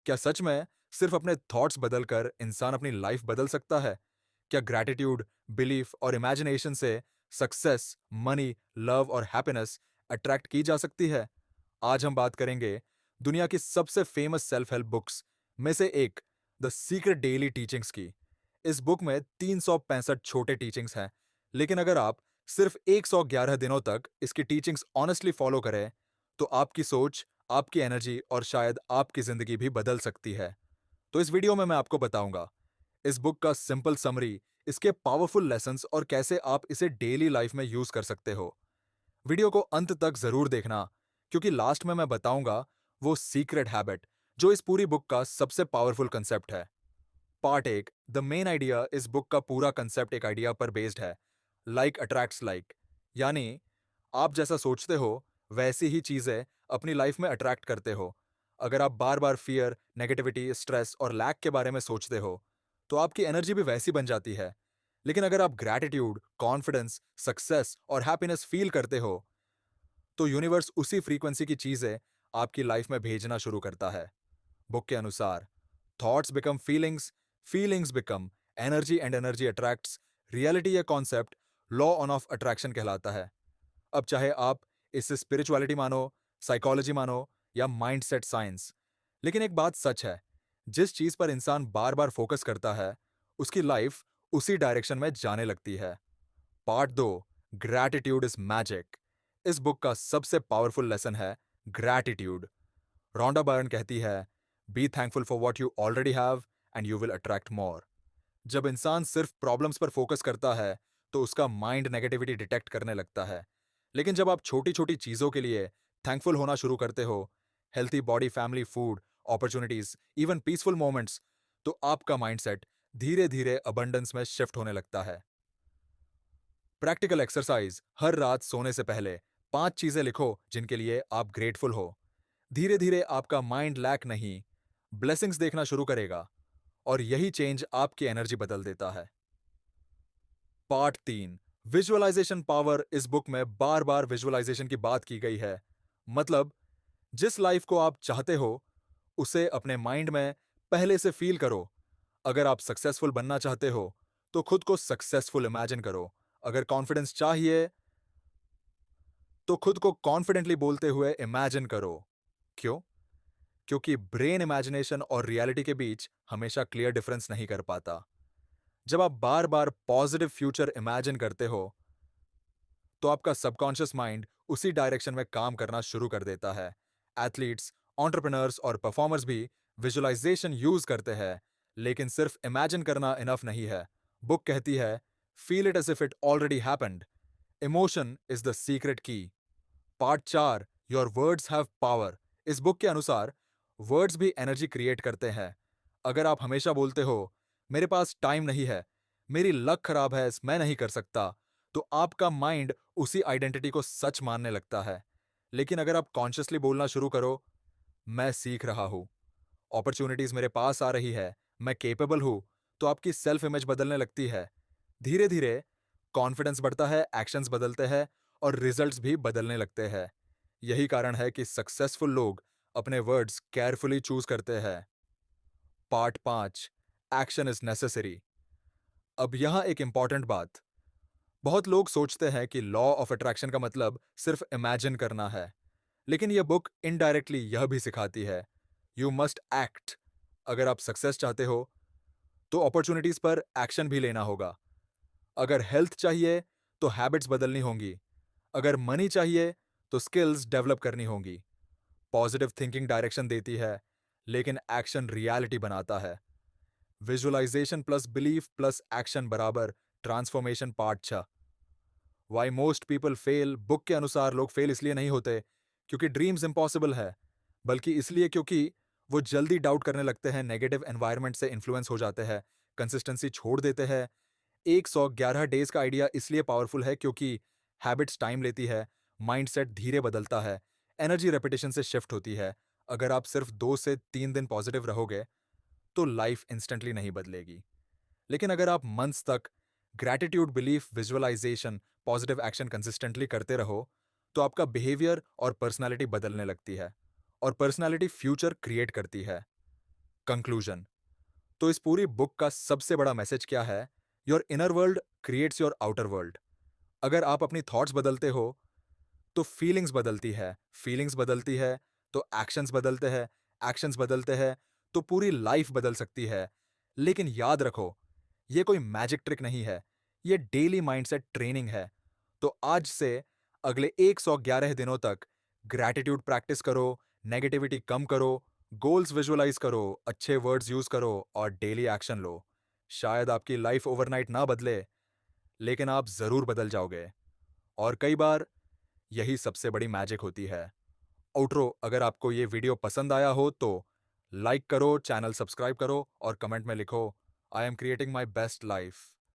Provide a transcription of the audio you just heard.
क्या सच में सिर्फ अपने थॉट्स बदलकर इंसान अपनी लाइफ बदल सकता है? क्या ग्रैटिट्यूड, बिलीफ और इमेजिनेशन से सक्सेस, मनी, लव और हैप्पीनेस अट्रैक्ट की जा सकती है? आज हम बात करेंगे दुनिया की सबसे फेमस सेल्फ हेल्प बुक्स में से एक, द सीक्रेट डेली टीचिंग्स की। इस बुक में 365 छोटे टीचिंग्स हैं, लेकिन अगर आप सिर्फ 111 दिनों तक इसकी टीचिंग्स ऑनेस्टली फॉलो करें, तो आपकी सोच, आपकी एनर्जी और शायद आपकी जिंदगी भी बदल सकती है। तो इस वीडियो में मैं आपको बताऊंगा इस बुक का सिंपल समरी, इसके पावरफुल लेसन्स और कैसे आप इसे डेली लाइफ में यूज कर सकते हो। वीडियो को अंत तक जरूर देखना, क्योंकि लास्ट में मैं बताऊंगा वो सीक्रेट हैबिट जो इस पूरी बुक का सबसे पावरफुल कंसेप्ट है। पार्ट एक, द मेन आइडिया। इस बुक का पूरा कंसेप्ट एक आइडिया पर बेस्ड है, लाइक अट्रैक्ट्स लाइक। यानी आप जैसा सोचते हो वैसी ही चीजें अपनी लाइफ में अट्रैक्ट करते हो। अगर आप बार बार फियर, नेगेटिविटी, स्ट्रेस और लैक के बारे में सोचते हो, तो आपकी एनर्जी भी वैसी बन जाती है। लेकिन अगर आप ग्रैटिट्यूड, कॉन्फिडेंस, सक्सेस और हैप्पीनेस फील करते हो, तो यूनिवर्स उसी फ्रीक्वेंसी की चीजें आपकी लाइफ में भेजना शुरू करता है। बुक के अनुसार, thoughts become feelings, feelings become energy and energy attracts reality. यह concept law on of attraction कहलाता है। अब चाहे आप इससे स्पिरिचुअलिटी मानो, साइकोलॉजी मानो या माइंडसेट साइंस, लेकिन एक बात सच है, जिस चीज पर इंसान बार बार फोकस करता है, उसकी लाइफ उसी डायरेक्शन में जाने लगती है। पार्ट दो, ग्रैटिट्यूड इज मैजिक। इस बुक का सबसे पावरफुल लेसन है ग्रैटिट्यूड। रोंडा बायर्न कहती है, be thankful for what you already have and you will attract more. जब इंसान सिर्फ प्रॉब्लम्स पर फोकस करता है, तो उसका माइंड नेगेटिविटी डिटेक्ट करने लगता है। लेकिन जब आप छोटी छोटी चीजों के लिए थैंकफुल होना शुरू करते हो, healthy body, family, food, opportunities, even peaceful moments, तो आपका माइंडसेट धीरे धीरे अबंडेंस में शिफ्ट होने लगता है। प्रैक्टिकल एक्सरसाइज, हर रात सोने से पहले 5 चीजें लिखो जिनके लिए आप ग्रेटफुल हो। धीरे धीरे आपका माइंड लैक नहीं, ब्लेसिंग्स देखना शुरू करेगा, और यही चेंज आपकी एनर्जी बदल देता है। पार्ट तीन, विजुअलाइजेशन पावर। इस बुक में बार बार विजुअलाइजेशन की बात की गई है। मतलब, जिस लाइफ को आप चाहते हो, उसे अपने माइंड में पहले से फील करो। अगर आप सक्सेसफुल बनना चाहते हो, तो खुद को सक्सेसफुल इमेजिन करो। अगर कॉन्फिडेंस चाहिए, तो खुद को कॉन्फिडेंटली बोलते हुए इमेजिन करो। क्यों? क्योंकि ब्रेन इमेजिनेशन और रियलिटी के बीच हमेशा क्लियर डिफरेंस नहीं कर पाता। जब आप बार बार पॉजिटिव फ्यूचर इमेजिन करते हो, तो आपका सबकॉन्शियस माइंड उसी डायरेक्शन में काम करना शुरू कर देता है। एथलीट्स, एंटरप्रेन्योर्स और परफॉर्मर्स भी विजुअलाइजेशन यूज करते हैं, लेकिन सिर्फ इमेजिन करना इनफ नहीं है। बुक कहती है, feel it as if it already happened. Emotion is the secret key. Part चार, योर वर्ड्स हैव पावर। इस बुक के अनुसार वर्ड्स भी एनर्जी क्रिएट करते हैं। अगर आप हमेशा बोलते हो, मेरे पास टाइम नहीं है, मेरी लक खराब है, मैं नहीं कर सकता, तो आपका माइंड उसी आइडेंटिटी को सच मानने लगता है। लेकिन अगर आप कॉन्शियसली बोलना शुरू करो, मैं सीख रहा हूं, अपॉर्चुनिटीज मेरे पास आ रही है, मैं केपेबल हूं, तो आपकी सेल्फ इमेज बदलने लगती है। धीरे धीरे कॉन्फिडेंस बढ़ता है, एक्शंस बदलते हैं और रिजल्ट्स भी बदलने लगते हैं। यही कारण है कि सक्सेसफुल लोग अपने वर्ड्स केयरफुली चूज करते हैं। पार्ट पांच, एक्शन इज नेसेसरी। अब यहां एक इंपॉर्टेंट बात, बहुत लोग सोचते हैं कि लॉ ऑफ अट्रैक्शन का मतलब सिर्फ इमेजिन करना है, लेकिन यह बुक इनडायरेक्टली यह भी सिखाती है, यू मस्ट एक्ट। अगर आप सक्सेस चाहते हो, तो अपॉर्चुनिटीज पर एक्शन भी लेना होगा। अगर हेल्थ चाहिए, तो हैबिट्स बदलनी होंगी। अगर मनी चाहिए, तो स्किल्स डेवलप करनी होंगी। पॉजिटिव थिंकिंग डायरेक्शन देती है, लेकिन एक्शन रियलिटी बनाता है। Visualization plus belief plus action बराबर transformation. Part 6, why most people fail. Book के अनुसार लोग फेल इसलिए नहीं होते क्योंकि ड्रीम्स इम्पॉसिबल है, बल्कि इसलिए क्योंकि वो जल्दी डाउट करने लगते हैं, नेगेटिव एनवायरनमेंट से इन्फ्लुएंस हो जाते हैं, कंसिस्टेंसी छोड़ देते हैं। 111 डेज का आइडिया इसलिए पावरफुल है क्योंकि हैबिट्स टाइम लेती है, माइंडसेट धीरे बदलता है, एनर्जी रेपिटेशन से शिफ्ट होती है। अगर आप सिर्फ 2 से 3 दिन पॉजिटिव रहोगे, तो लाइफ इंस्टेंटली नहीं बदलेगी। लेकिन अगर आप मंथ्स तक gratitude, belief, visualisation, positive action consistently करते रहो, तो आपका बिहेवियर और पर्सनालिटी बदलने लगती है, और पर्सनालिटी फ्यूचर क्रिएट करती है। कंक्लूजन। तो इस पूरी बुक का सबसे बड़ा मैसेज क्या है? Your inner world creates your outer world. अगर आप अपनी थॉट्स बदलते हो तो फीलिंग्स बदलती है तो एक्शंस बदलते हैं, एक्शंस बदलते हैं तो पूरी लाइफ बदल सकती है। लेकिन याद रखो, ये कोई मैजिक ट्रिक नहीं है, ये डेली माइंडसेट ट्रेनिंग है। तो आज से अगले 111 दिनों तक ग्रैटिट्यूड प्रैक्टिस करो, नेगेटिविटी कम करो, गोल्स विजुअलाइज करो, अच्छे वर्ड्स यूज करो और डेली एक्शन लो। शायद आपकी लाइफ ओवरनाइट ना बदले, लेकिन आप जरूर बदल जाओगे। और कई बार यही सबसे बड़ी मैजिक होती है। आउटरो, अगर आपको ये वीडियो पसंद आया हो तो लाइक करो, चैनल सब्सक्राइब करो और कमेंट में लिखो, I am creating my best life.